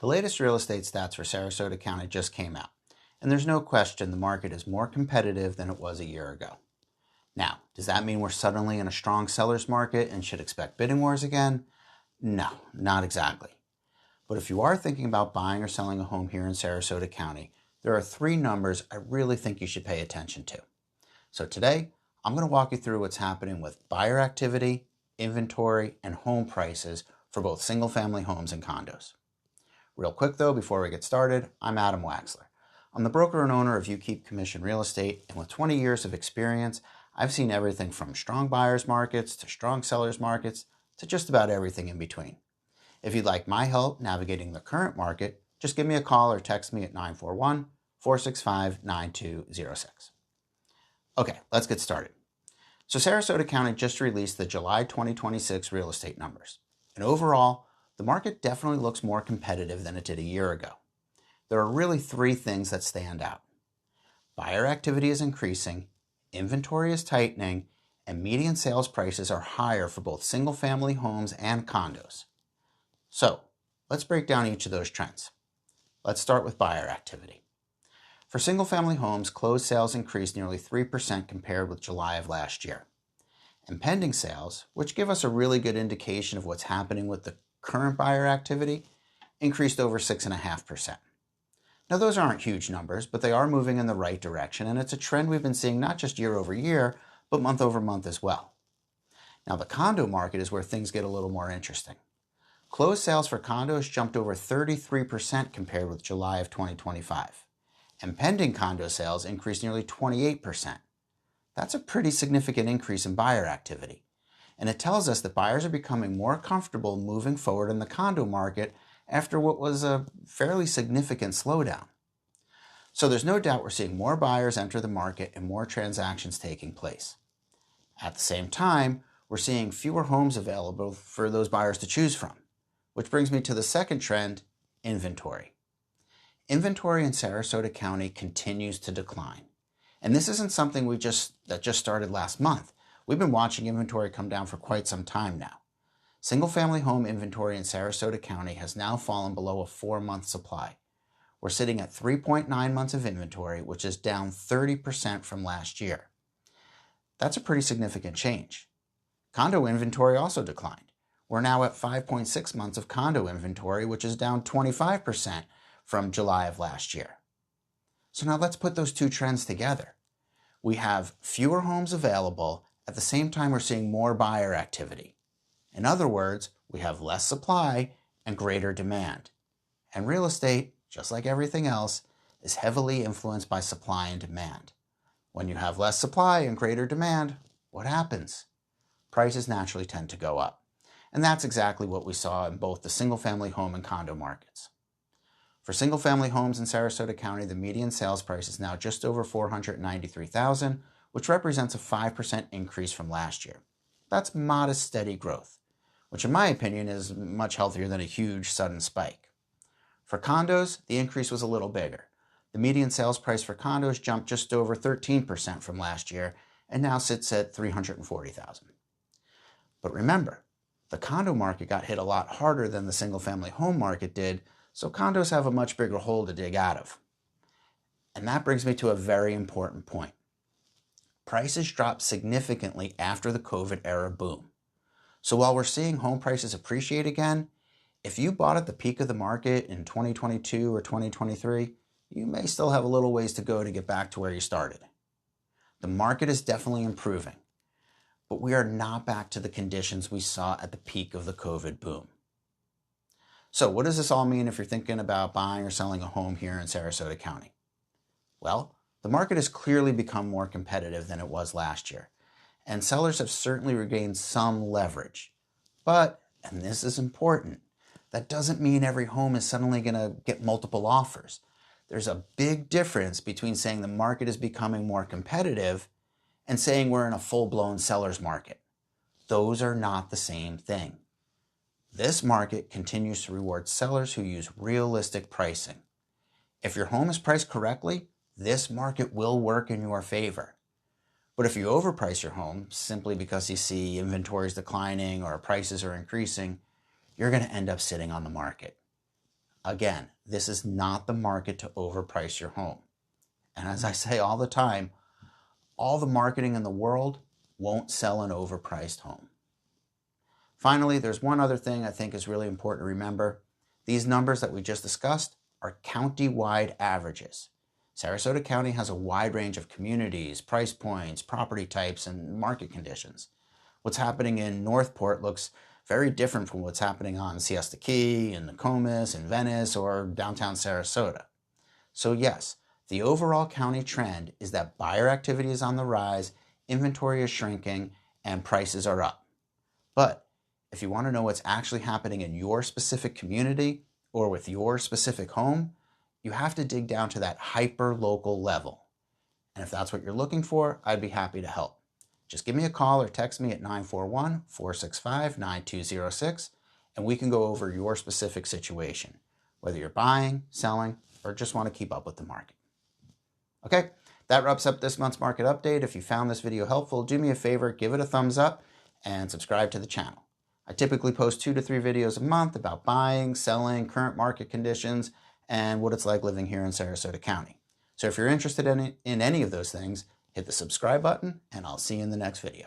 The latest real estate stats for Sarasota County just came out, and there's no question the market is more competitive than it was a year ago. Now, does that mean we're suddenly in a strong seller's market and should expect bidding wars again? No, not exactly. But if you are thinking about buying or selling a home here in Sarasota County, there are three numbers I really think you should pay attention to. So today, I'm going to walk you through what's happening with buyer activity, inventory, and home prices for both single-family homes and condos. Real quick though, before we get started, I'm Adam Waxler. I'm the broker and owner of uKeepCommission Real Estate, and with 20 years of experience, I've seen everything from strong buyers markets to strong sellers markets to just about everything in between. If you'd like my help navigating the current market, just give me a call or text me at 941-465-9206. Okay, let's get started. So Sarasota County just released the July 2026 real estate numbers. And overall, the market definitely looks more competitive than it did a year ago. There are really three things that stand out. Buyer activity is increasing, inventory is tightening, and median sales prices are higher for both single-family homes and condos. So, let's break down each of those trends. Let's start with buyer activity. For single-family homes, closed sales increased nearly 3% compared with July of last year. And pending sales, which give us a really good indication of what's happening with the current buyer activity, increased over 6.5%. Now those aren't huge numbers, but they are moving in the right direction, and it's a trend we've been seeing not just year over year, but month over month as well. Now the condo market is where things get a little more interesting. Closed sales for condos jumped over 33% compared with July of 2025, and pending condo sales increased nearly 28%. That's a pretty significant increase in buyer activity, and it tells us that buyers are becoming more comfortable moving forward in the condo market after what was a fairly significant slowdown. So there's no doubt we're seeing more buyers enter the market and more transactions taking place. At the same time, we're seeing fewer homes available for those buyers to choose from, which brings me to the second trend, inventory. Inventory in Sarasota County continues to decline. And this isn't something that just started last month. We've been watching inventory come down for quite some time now. Single-family home inventory in Sarasota County has now fallen below a 4-month supply. We're sitting at 3.9 months of inventory, which is down 30% from last year. That's a pretty significant change. Condo inventory also declined. We're now at 5.6 months of condo inventory, which is down 25% from July of last year. So now let's put those two trends together. We have fewer homes available, at the same time we're seeing more buyer activity. In other words, we have less supply and greater demand. And real estate, just like everything else, is heavily influenced by supply and demand. When you have less supply and greater demand, what happens? Prices naturally tend to go up. And that's exactly what we saw in both the single-family home and condo markets. For single-family homes in Sarasota County, the median sales price is now just over $493,000, which represents a 5% increase from last year. That's modest, steady growth, which in my opinion is much healthier than a huge, sudden spike. For condos, the increase was a little bigger. The median sales price for condos jumped just over 13% from last year and now sits at $340,000. But remember, the condo market got hit a lot harder than the single-family home market did, so condos have a much bigger hole to dig out of. And that brings me to a very important point. Prices dropped significantly after the COVID era boom. So while we're seeing home prices appreciate again, if you bought at the peak of the market in 2022 or 2023, you may still have a little ways to go to get back to where you started. The market is definitely improving, but we are not back to the conditions we saw at the peak of the COVID boom. So what does this all mean if you're thinking about buying or selling a home here in Sarasota County? Well, the market has clearly become more competitive than it was last year, and sellers have certainly regained some leverage. But, and this is important, that doesn't mean every home is suddenly going to get multiple offers. There's a big difference between saying the market is becoming more competitive and saying we're in a full-blown seller's market. Those are not the same thing. This market continues to reward sellers who use realistic pricing. If your home is priced correctly, this market will work in your favor. But if you overprice your home simply because you see inventories declining or prices are increasing, you're going to end up sitting on the market. Again, this is not the market to overprice your home. And as I say all the time, all the marketing in the world won't sell an overpriced home. Finally, there's one other thing I think is really important to remember. These numbers that we just discussed are county-wide averages. Sarasota County has a wide range of communities, price points, property types, and market conditions. What's happening in Northport looks very different from what's happening on Siesta Key, in Nokomis, in Venice, or downtown Sarasota. So yes, the overall county trend is that buyer activity is on the rise, inventory is shrinking, and prices are up. But if you want to know what's actually happening in your specific community or with your specific home, you have to dig down to that hyper-local level. And if that's what you're looking for, I'd be happy to help. Just give me a call or text me at 941-465-9206, and we can go over your specific situation, whether you're buying, selling, or just want to keep up with the market. Okay, that wraps up this month's market update. If you found this video helpful, do me a favor, give it a thumbs up and subscribe to the channel. I typically post 2 to 3 videos a month about buying, selling, current market conditions, and what it's like living here in Sarasota County. So if you're interested in any of those things, hit the subscribe button, and I'll see you in the next video.